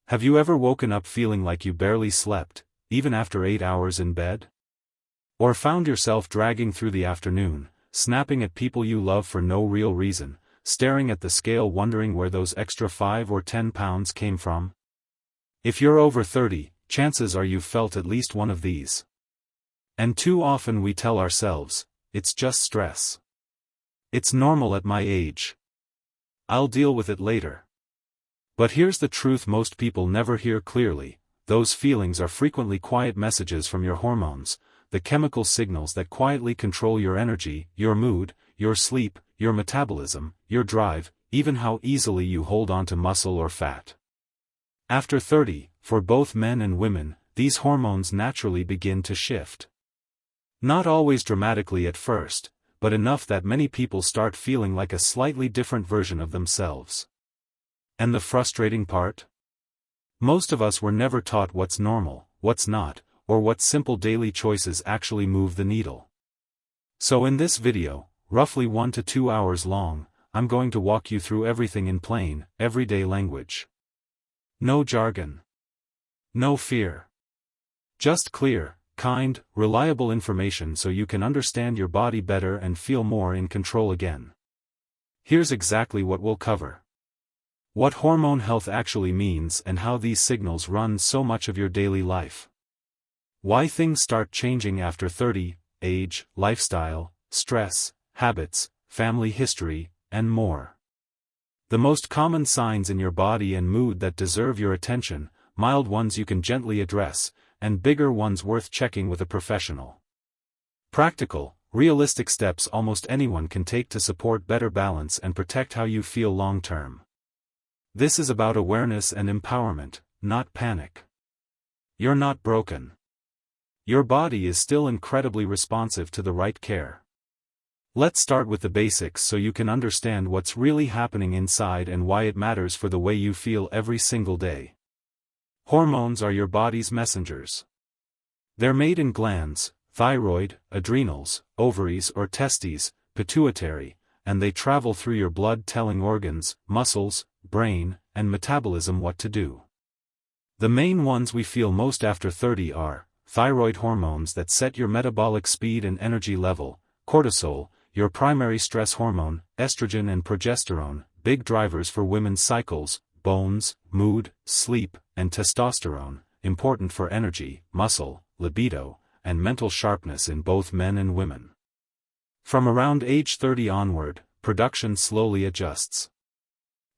Have you ever woken up feeling like you barely slept, even after 8 hours in bed? Or found yourself dragging through the afternoon, snapping at people you love for no real reason, staring at the scale wondering where those extra 5 or 10 pounds came from? If you're over 30, chances are you've felt at least one of these. And too often we tell ourselves, it's just stress. It's normal at my age. I'll deal with it later. But here's the truth most people never hear clearly: those feelings are frequently quiet messages from your hormones, the chemical signals that quietly control your energy, your mood, your sleep, your metabolism, your drive, even how easily you hold on to muscle or fat. After 30, for both men and women, these hormones naturally begin to shift. Not always dramatically at first, but enough that many people start feeling like a slightly different version of themselves. And the frustrating part? Most of us were never taught what's normal, what's not, or what simple daily choices actually move the needle. So in this video, roughly 1 to 2 hours long, I'm going to walk you through everything in plain, everyday language. No jargon. No fear. Just clear, kind, reliable information so you can understand your body better and feel more in control again. Here's exactly what we'll cover. What hormone health actually means and how these signals run so much of your daily life. Why things start changing after 30, age, lifestyle, stress, habits, family history, and more. The most common signs in your body and mood that deserve your attention, mild ones you can gently address, and bigger ones worth checking with a professional. Practical, realistic steps almost anyone can take to support better balance and protect how you feel long-term. This is about awareness and empowerment, not panic. You're not broken. Your body is still incredibly responsive to the right care. Let's start with the basics so you can understand what's really happening inside and why it matters for the way you feel every single day. Hormones are your body's messengers. They're made in glands, thyroid, adrenals, ovaries or testes, pituitary, and they travel through your blood telling organs, muscles, brain, and metabolism what to do. The main ones we feel most after 30 are thyroid hormones that set your metabolic speed and energy level, cortisol, your primary stress hormone, estrogen and progesterone, big drivers for women's cycles, bones, mood, sleep, and testosterone, important for energy, muscle, libido, and mental sharpness in both men and women. From around age 30 onward, production slowly adjusts.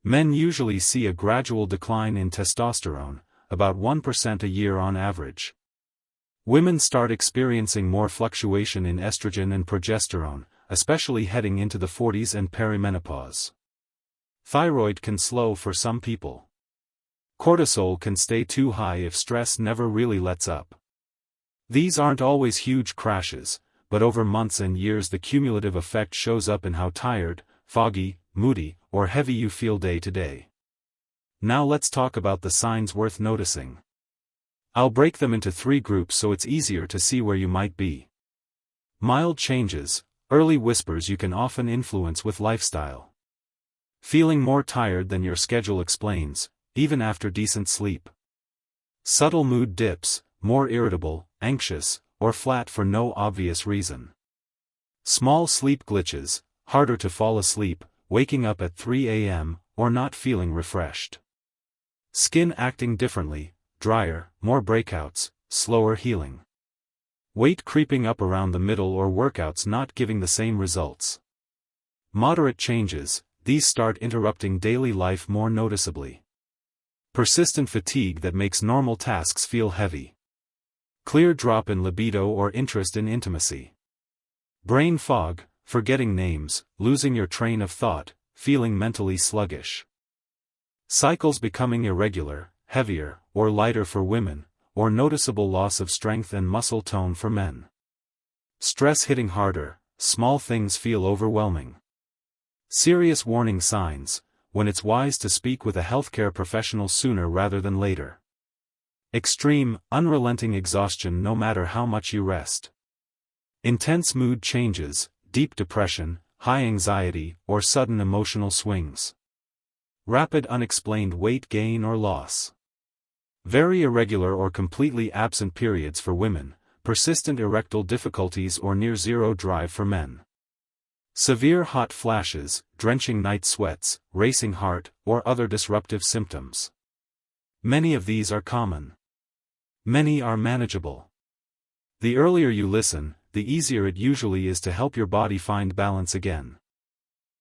Men usually see a gradual decline in testosterone, about 1% a year on average. Women start experiencing more fluctuation in estrogen and progesterone, especially heading into the 40s and perimenopause. Thyroid can slow for some people. Cortisol can stay too high if stress never really lets up. These aren't always huge crashes, but over months and years the cumulative effect shows up in how tired, foggy, moody, or heavy you feel day to day. Now let's talk about the signs worth noticing. I'll break them into 3 groups so it's easier to see where you might be. Mild changes, early whispers you can often influence with lifestyle. Feeling more tired than your schedule explains, even after decent sleep. Subtle mood dips, more irritable, anxious, or flat for no obvious reason. Small sleep glitches, harder to fall asleep, waking up at 3 a.m., or not feeling refreshed. Skin acting differently, drier, more breakouts, slower healing. Weight creeping up around the middle or workouts not giving the same results. Moderate changes, these start interrupting daily life more noticeably. Persistent fatigue that makes normal tasks feel heavy. Clear drop in libido or interest in intimacy. Brain fog, forgetting names, losing your train of thought, feeling mentally sluggish. Cycles becoming irregular, heavier, or lighter for women, or noticeable loss of strength and muscle tone for men. Stress hitting harder, small things feel overwhelming. Serious warning signs, when it's wise to speak with a healthcare professional sooner rather than later. Extreme, unrelenting exhaustion no matter how much you rest. Intense mood changes, deep depression, high anxiety, or sudden emotional swings. Rapid unexplained weight gain or loss. Very irregular or completely absent periods for women, persistent erectile difficulties or near-zero drive for men. Severe hot flashes, drenching night sweats, racing heart, or other disruptive symptoms. Many of these are common. Many are manageable. The earlier you listen, the easier it usually is to help your body find balance again.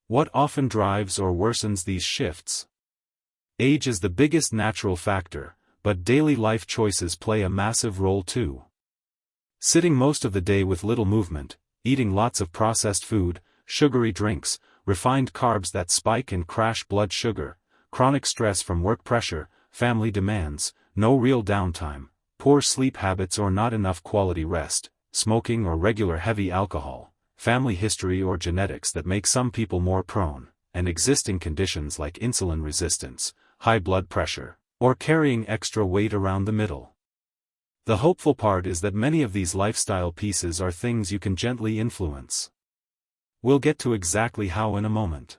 What often drives or worsens these shifts? Age is the biggest natural factor, but daily life choices play a massive role too. Sitting most of the day with little movement, eating lots of processed food, sugary drinks, refined carbs that spike and crash blood sugar, chronic stress from work pressure, family demands, no real downtime, poor sleep habits or not enough quality rest, smoking or regular heavy alcohol, family history or genetics that make some people more prone, and existing conditions like insulin resistance, high blood pressure, or carrying extra weight around the middle. The hopeful part is that many of these lifestyle pieces are things you can gently influence. We'll get to exactly how in a moment.